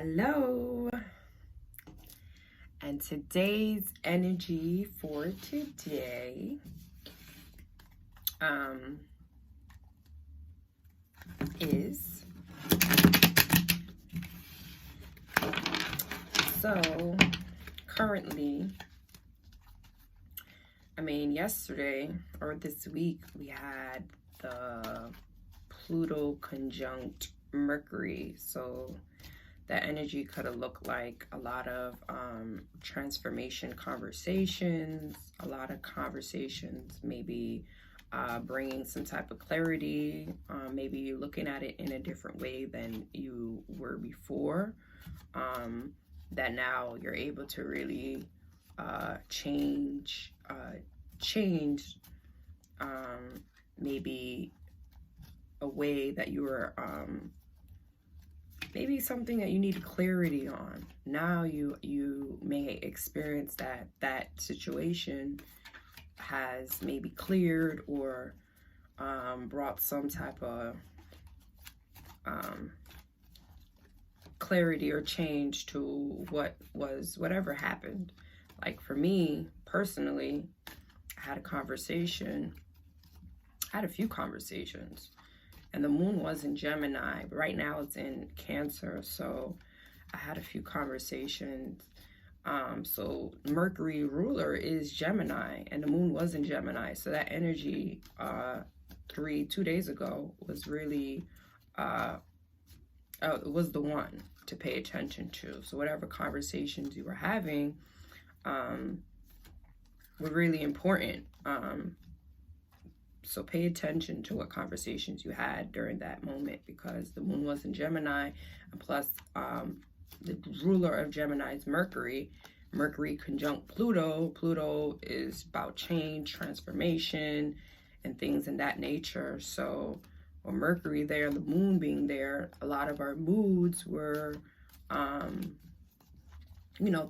Hello. And today's energy for today is so currently, yesterday or this week we had the Pluto conjunct Mercury. So that energy could have looked like a lot of transformation conversations, a lot of conversations, maybe bringing some type of clarity, maybe you're looking at it in a different way than you were before, that now you're able to really change maybe a way that you were maybe something that you need clarity on. Now you may experience that situation has maybe cleared or brought some type of clarity or change to whatever happened. Like for me personally, I had a few conversations, and the moon was in Gemini, but right now it's in Cancer. So I had a few conversations. So Mercury ruler is Gemini, and the moon was in Gemini. So that energy 2 days ago was really was the one to pay attention to. So whatever conversations you were having were really important. So pay attention to what conversations you had during that moment, because the moon was in Gemini, and plus the ruler of Gemini is Mercury. Mercury conjunct Pluto. Pluto is about change, transformation, and things in that nature. So with Mercury there, the moon being there, a lot of our moods were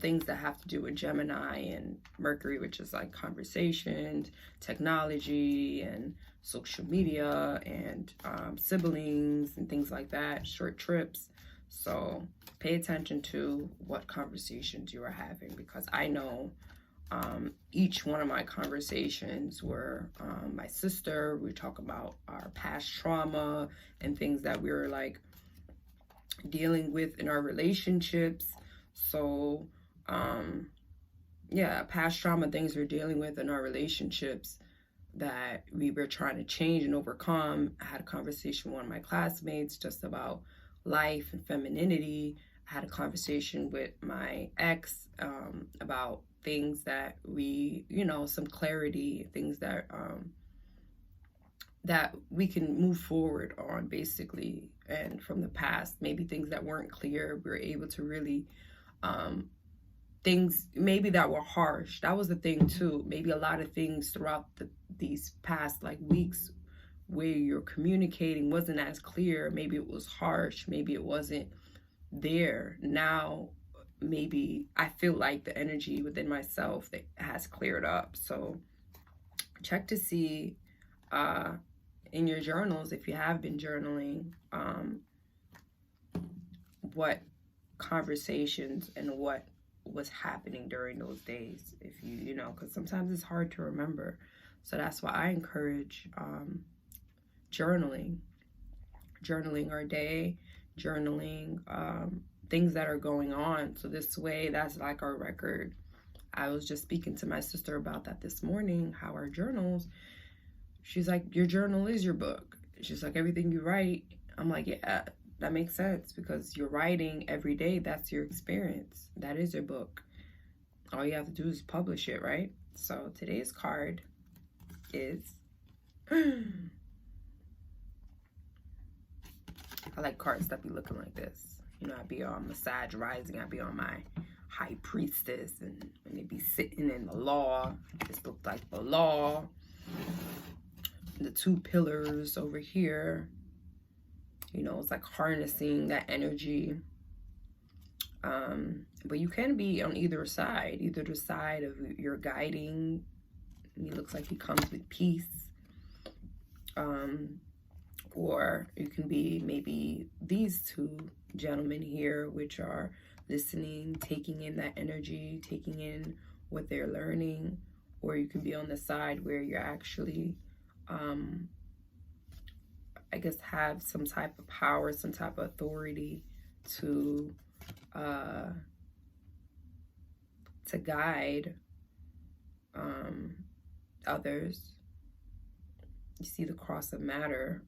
things that have to do with Gemini and Mercury, which is like conversations, technology, and social media, and siblings and things like that, short trips. So pay attention to what conversations you are having, because I know each one of my conversations were my sister. We talk about our past trauma and things that we were like dealing with in our relationships. So past trauma, things we're dealing with in our relationships that we were trying to change and overcome. I had a conversation with one of my classmates just about life and femininity. I had a conversation with my ex about things that we, some clarity, things that that we can move forward on, basically. And from the past, maybe things that weren't clear, we were able to really things maybe that were harsh. That was the thing too. Maybe a lot of things throughout these past weeks where you're communicating wasn't as clear. Maybe it was harsh. Maybe it wasn't there. Now, maybe I feel like the energy within myself that has cleared up. So check to see in your journals, if you have been journaling, what conversations and what was happening during those days, if because sometimes it's hard to remember. So that's why I encourage journaling our day, journaling things that are going on. So this way, that's like our record. I was just speaking to my sister about that this morning, how our journals, she's like, your journal is your book. She's like, everything you write. I'm like, yeah, that makes sense, because you're writing every day. That's your experience. That is your book. All you have to do is publish it, right? So today's card is I like cards that be looking like this. I'd be on Massage Rising. I'd be on my High Priestess, and when they be sitting in the Law, this looked like the Law. The 2 pillars over here. It's like harnessing that energy. But you can be on either side the side of your guiding. He looks like he comes with peace. Or you can be maybe these two gentlemen here, which are listening, taking in that energy, taking in what they're learning. Or you can be on the side where you're actually, I guess, have some type of power, some type of authority to guide others. You see the cross of matter,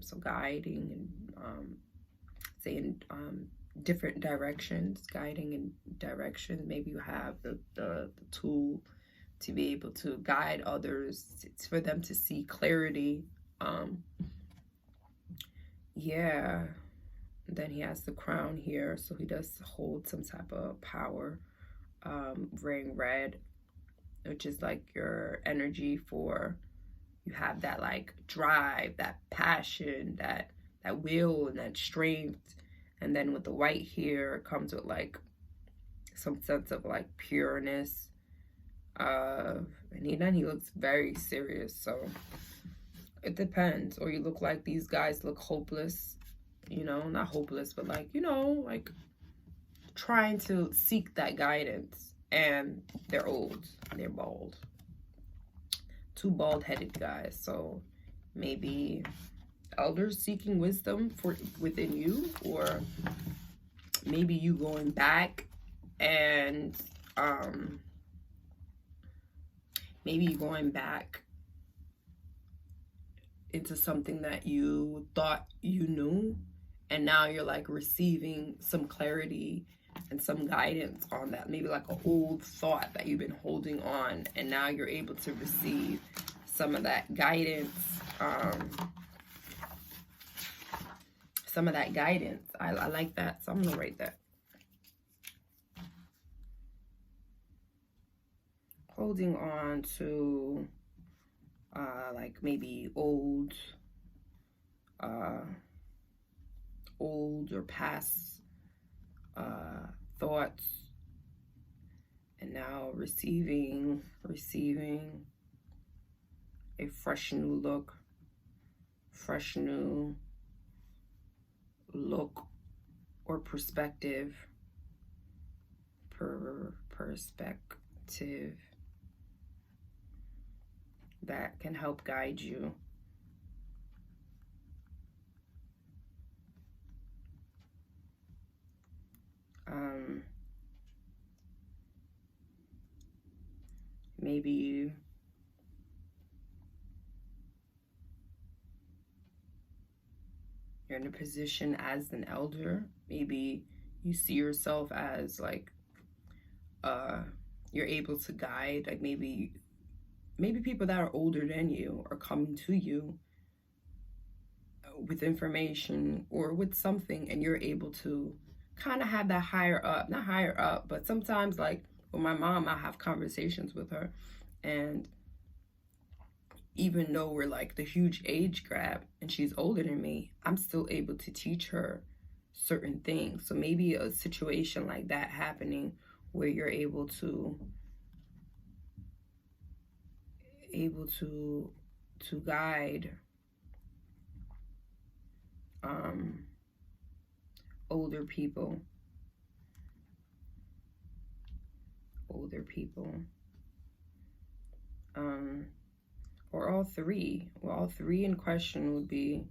so guiding and say in different directions, guiding in directions. Maybe you have the tool to be able to guide others. It's for them to see clarity. Yeah. Then he has the crown here, so he does hold some type of power. Wearing red, which is like your energy for, you have that like drive, that passion, that will and that strength. And then with the white here, it comes with like some sense of like pureness. And he looks very serious, so it depends. Or you look like these guys look hopeless, you know, not hopeless, but like, you know, like trying to seek that guidance. And they're old, they're bald. Two bald-headed guys, so maybe elders seeking wisdom within you, or maybe you going back and maybe you going back into something that you thought you knew, and now you're like receiving some clarity and some guidance on that. Maybe like an old thought that you've been holding on, and now you're able to receive some of that guidance. Some of that guidance. I like that, so I'm gonna write that. Holding on to like maybe old or past thoughts, and now receiving a fresh new look or perspective that can help guide you. Maybe you're in a position as an elder. Maybe you see yourself as like you're able to guide. Like maybe people that are older than you are coming to you with information or with something, and you're able to kind of have that not higher up, but sometimes like with my mom, I have conversations with her, and even though we're like the huge age gap and she's older than me, I'm still able to teach her certain things. So maybe a situation like that happening where you're able to guide older people, or all three. Well, all three in question would be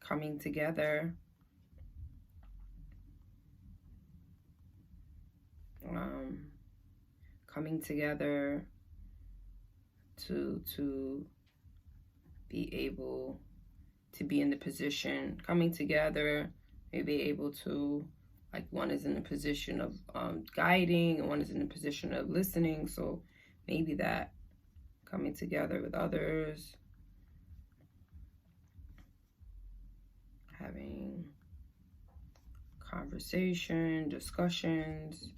coming together, to be able to be in the position, coming together, maybe able to, like, one is in a position of guiding and one is in a position of listening. So maybe that coming together with others, having conversation, discussions,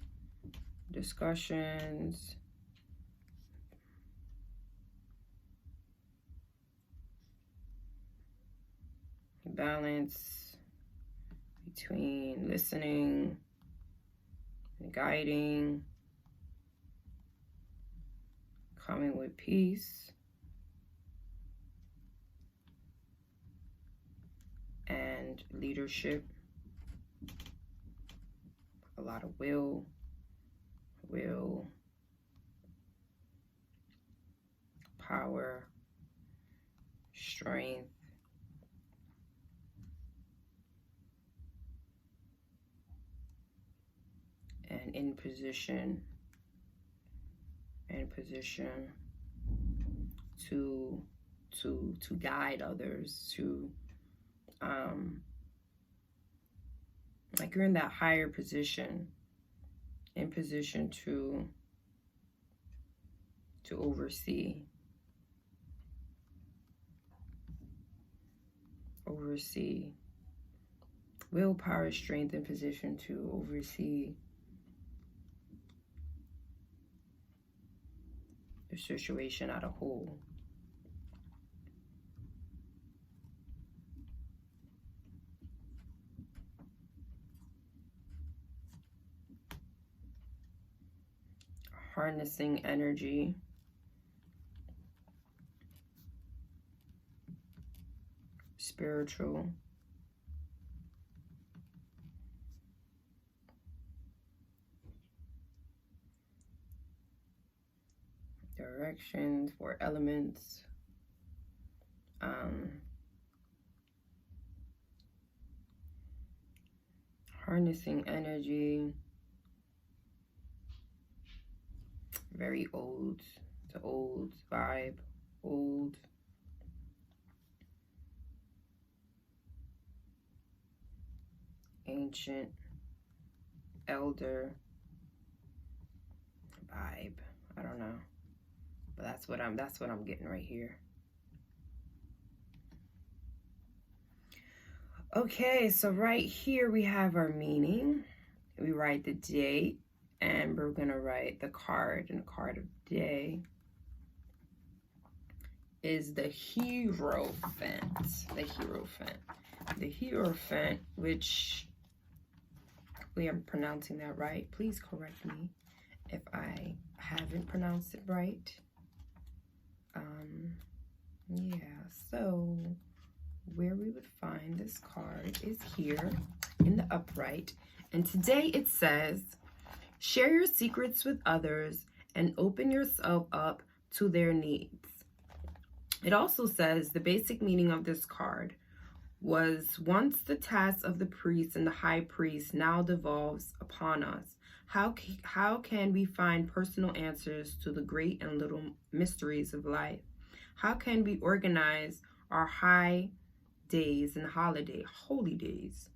balance between listening guiding, coming with peace, and leadership. A lot of will, power, strength, and in position to guide others, to like you're in that higher position, in position to oversee willpower, strength, in position to oversee the situation as a whole. Harnessing energy, spiritual, directions for elements, harnessing energy, very old, the old vibe, old, ancient, elder vibe. I don't know, but that's what I'm getting right here. Okay, so right here we have our meaning. We write the date, and we're gonna write the card, and the card of the day is the Hierophant. The Hierophant, which, hopefully I'm pronouncing that right. Please correct me if I haven't pronounced it right. Yeah, so where we would find this card is here in the upright. And today it says, share your secrets with others and open yourself up to their needs. It also says the basic meaning of this card was, once the task of the priest and the high priest now devolves upon us, how can we find personal answers to the great and little mysteries of life? How can we organize our high days and holy days?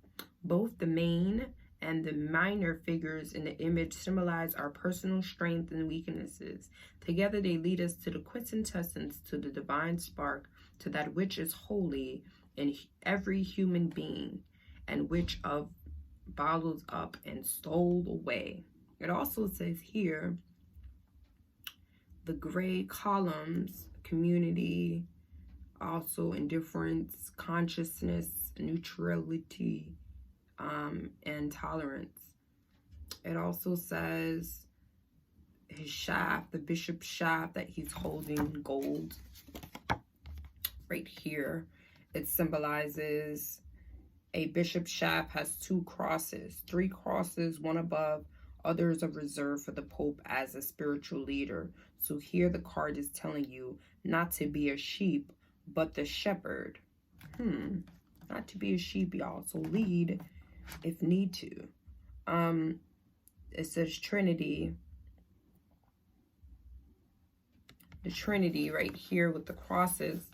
Both the main and the minor figures in the image symbolize our personal strengths and weaknesses. Together they lead us to the quintessence, to the divine spark, to that which is holy in every human being, and which of bottled up and stole away. It also says here, the gray columns, community, also indifference, consciousness, neutrality, and tolerance. It also says his shaft, the bishop's shaft that he's holding, gold. Right here, it symbolizes a bishop's shaft has 2 crosses, 3 crosses, one above, others are reserved for the Pope as a spiritual leader. So here the card is telling you not to be a sheep, but the shepherd. Not to be a sheep, y'all. So lead if need to. It says Trinity. The Trinity right here with the crosses.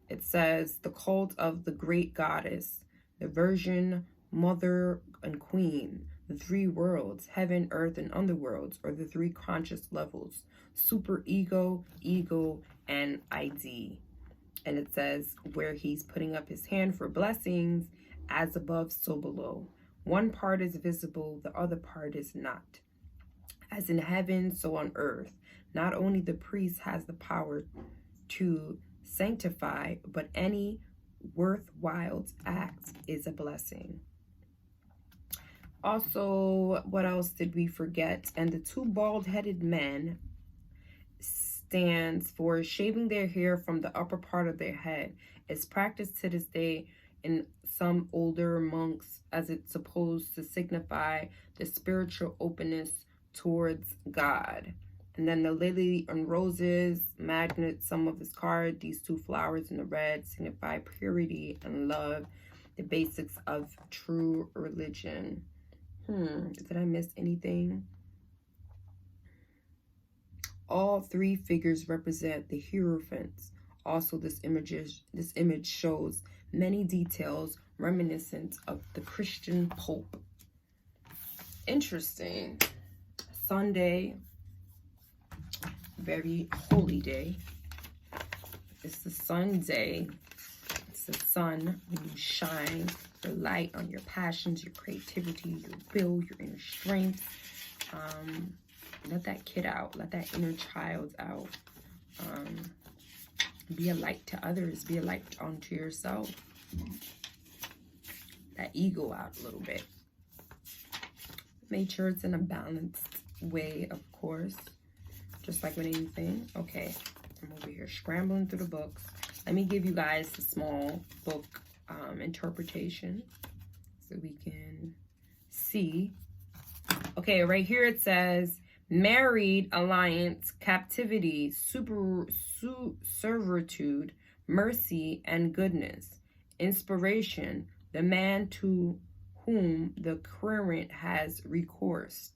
It says the cult of the great goddess, the Virgin, Mother, and Queen, the 3 worlds, heaven, earth, and underworlds, or the 3 conscious levels, super ego, ego, and ID. And it says where he's putting up his hand for blessings, as above, so below. One part is visible, the other part is not. As in heaven, so on earth. Not only the priest has the power to sanctify, but any worthwhile act is a blessing. Also, what else did we forget? And the two bald-headed men stands for shaving their hair from the upper part of their head. It's practiced to this day in some older monks as it's supposed to signify the spiritual openness towards God. And then the lily and roses, magnet, some of his card. These two flowers in the red signify purity and love, the basics of true religion. Did I miss anything? All three figures represent the Hierophants. Also, this image shows many details reminiscent of the Christian Pope. Interesting. Sunday, very holy day. It's the sun day. It's the sun when you shine your light on your passions, your creativity, your will, your inner strength. Let that kid out. Let that inner child out. Be a light to others. Be a light onto yourself. That ego out a little bit. Make sure it's in a balanced way, of course. Just like with anything. Okay, I'm over here scrambling through the books. Let me give you guys a small book interpretation so we can see. Okay, right here it says, married alliance, captivity, servitude, mercy, and goodness. Inspiration, the man to whom the current has recourse.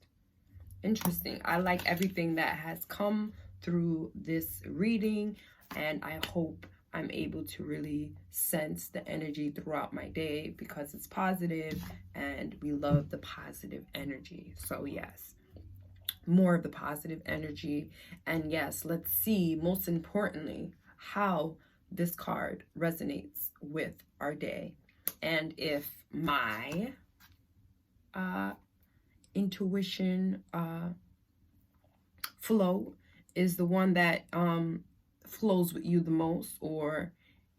Interesting. I like everything that has come through this reading, and I hope I'm able to really sense the energy throughout my day because it's positive and we love the positive energy. So yes, more of the positive energy. And yes, let's see, most importantly, how this card resonates with our day. And if my intuition flow is the one that flows with you the most, or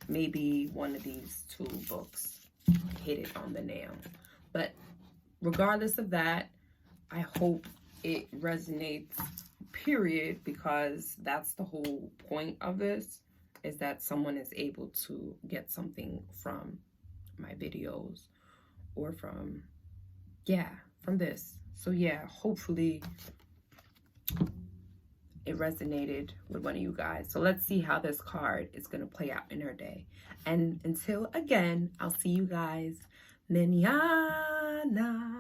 maybe one of these two books hit it on the nail. But regardless of that, I hope it resonates, period, because that's the whole point of this, is that someone is able to get something from my videos or from this. So yeah, hopefully it resonated with one of you guys. So let's see how this card is going to play out in her day. And until again, I'll see you guys mañana.